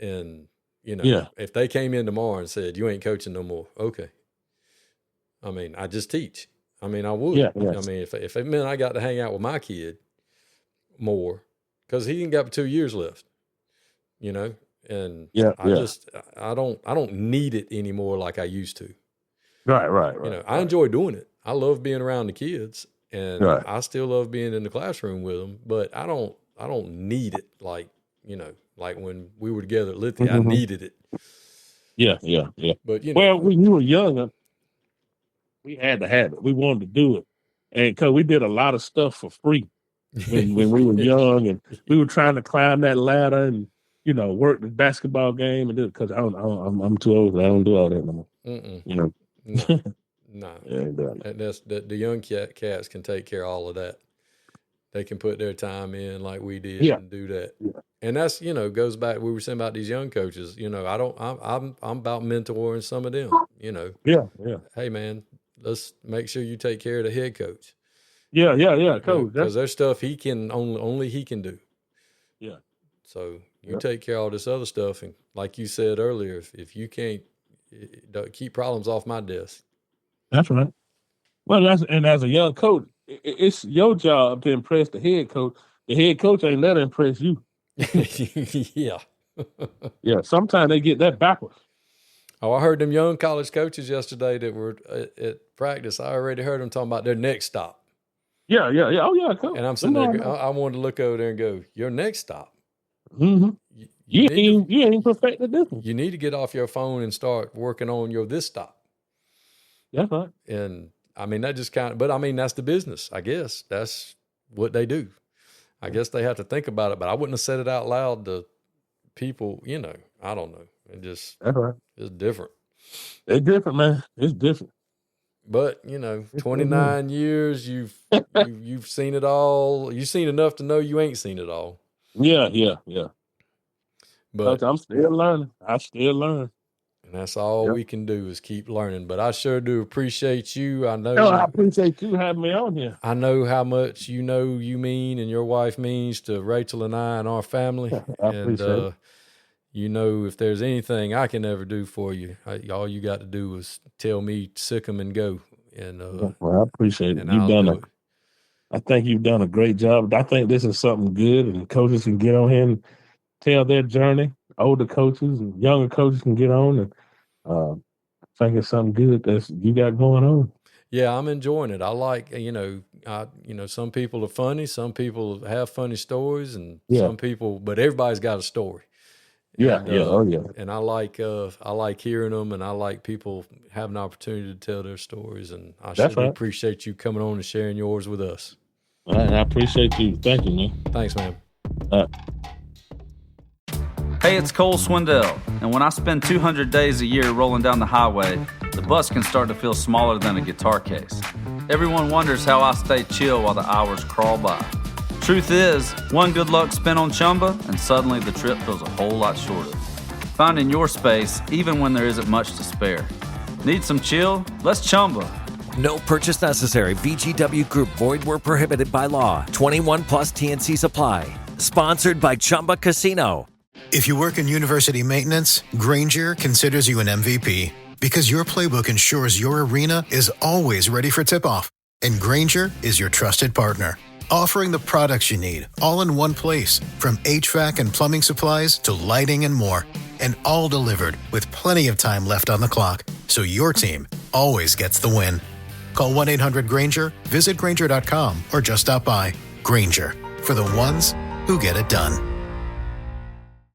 Speaker 7: And, You know,
Speaker 8: Yeah.
Speaker 7: if they came in tomorrow and said, you ain't coaching no more, okay. I mean, I just teach. I mean, I would.
Speaker 8: Yeah,
Speaker 7: I mean, if it meant I got to hang out with my kid more, because he ain't got 2 years left, you know, and I don't need it anymore like I used to.
Speaker 8: Right.
Speaker 7: You know, I enjoy doing it. I love being around the kids, and
Speaker 8: Right.
Speaker 7: I still love being in the classroom with them, but I don't need it like, you know, like when we were together at Lithia, I needed it.
Speaker 8: Yeah.
Speaker 7: But, you know.
Speaker 8: Well, when you were younger, we had to have it. We wanted to do it. And because we did a lot of stuff for free when we were young, and we were trying to climb that ladder and, you know, work the basketball game, and because I'm too old. I don't do all that no more. You know.
Speaker 7: No.
Speaker 8: Yeah,
Speaker 7: That's the young cats can take care of all of that. They can put their time in like we did and do that.
Speaker 8: Yeah.
Speaker 7: And that's, you know, goes back, we were saying about these young coaches, you know, I'm about mentoring some of them, you know.
Speaker 8: Yeah.
Speaker 7: Hey man, let's make sure you take care of the head coach.
Speaker 8: Yeah, coach.
Speaker 7: Because there's stuff he can only he can do.
Speaker 8: Yeah.
Speaker 7: So you take care of all this other stuff, and like you said earlier, if you can't keep problems off my desk.
Speaker 8: That's right. Well, as a young coach, it's your job to impress the head coach. The head coach ain't let impress you.
Speaker 7: Yeah.
Speaker 8: Yeah. Sometimes they get that backwards.
Speaker 7: Oh, I heard them young college coaches yesterday that were at practice. I already heard them talking about their next stop.
Speaker 8: Yeah. Oh, yeah, coach.
Speaker 7: And I'm sitting there, I wanted to look over there and go, your next stop.
Speaker 8: Mm-hmm. You ain't perfected this one.
Speaker 7: You need to get off your phone and start working on your this stop.
Speaker 8: That's right.
Speaker 7: And I mean, that just but I mean, that's the business, I guess. That's what they do. I guess they have to think about it, but I wouldn't have said it out loud to people, you know, I don't know.
Speaker 8: That's right.
Speaker 7: It's different.
Speaker 8: It's different, man. It's different.
Speaker 7: But, you know, 29 years, you've seen it all. You've seen enough to know you ain't seen it all.
Speaker 8: Yeah.
Speaker 7: But
Speaker 8: I'm still learning. I still learn.
Speaker 7: And that's all we can do is keep learning. But I sure do appreciate you. I know.
Speaker 8: I appreciate you having me on here.
Speaker 7: I know how much you mean and your wife means to Rachel and I and our family.
Speaker 8: I appreciate it.
Speaker 7: You know, if there's anything I can ever do for you, all you got to do is tell me, sick 'em and go. And
Speaker 8: well, I appreciate it. I think you've done a great job. I think this is something good, and coaches can get on here and tell their journey. Older coaches and younger coaches can get on, and I think it's something good that you got going on.
Speaker 7: Yeah, I'm enjoying it. I like, some people are funny, some people have funny stories, and some people, but everybody's got a story. And I like hearing them, and I like people having an opportunity to tell their stories, and I sure appreciate you coming on and sharing yours with us.
Speaker 8: All right, I appreciate you. Thank you, man.
Speaker 7: Thanks, man.
Speaker 9: Hey, it's Cole Swindell, and when I spend 200 days a year rolling down the highway, the bus can start to feel smaller than a guitar case. Everyone wonders how I stay chill while the hours crawl by. Truth is, one good luck spent on Chumba, and suddenly the trip feels a whole lot shorter. Finding your space, even when there isn't much to spare. Need some chill? Let's Chumba.
Speaker 2: No purchase necessary. VGW Group. Void where prohibited by law. 21 plus TNC Supply. Sponsored by Chumba Casino.
Speaker 10: If you work in university maintenance, Grainger considers you an MVP because your playbook ensures your arena is always ready for tip-off. And Grainger is your trusted partner, offering the products you need all in one place, from HVAC and plumbing supplies to lighting and more. And all delivered with plenty of time left on the clock, so your team always gets the win. Call 1-800-GRAINGER, visit Grainger.com, or just stop by. Grainger, for the ones who get it done.